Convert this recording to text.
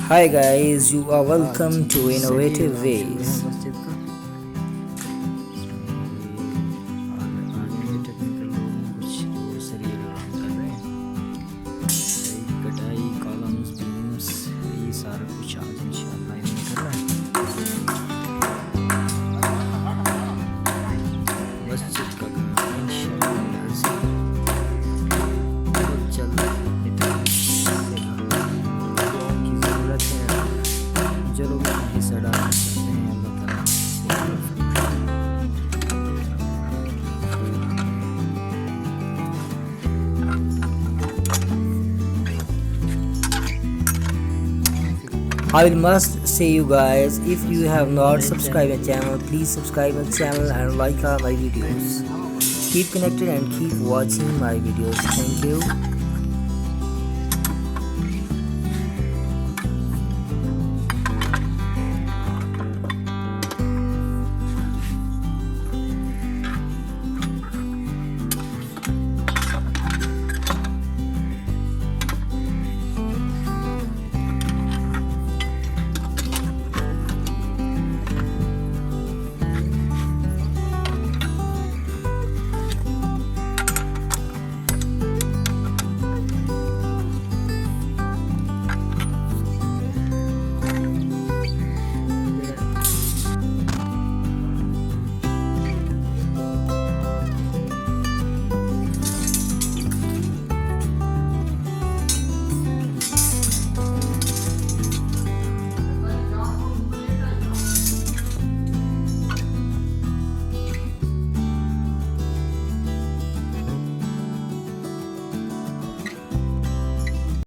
Hi guys, you are welcome to सही Innovative ऐलान चल रहा है Ways. मस्जिद का। आगे के टेक्निकल लोग हैं कुछ वो सरिये लगाम कर रहे हैं। भाई कटाई कॉलम्स बीम्स ये सारा कुछ आज इंशाल्लाह इन्हें कर रहा है। मस्जिद का काम इंशाल्लाह बहुत जल्द की ज़रूरत है। जो लोग हिस्सा डालना चाहते हैं अल्लाह ताला से I will must say you guys, if you have not subscribed my channel, please subscribe my channel and like all my videos. Keep connected and keep watching my videos. Thank you.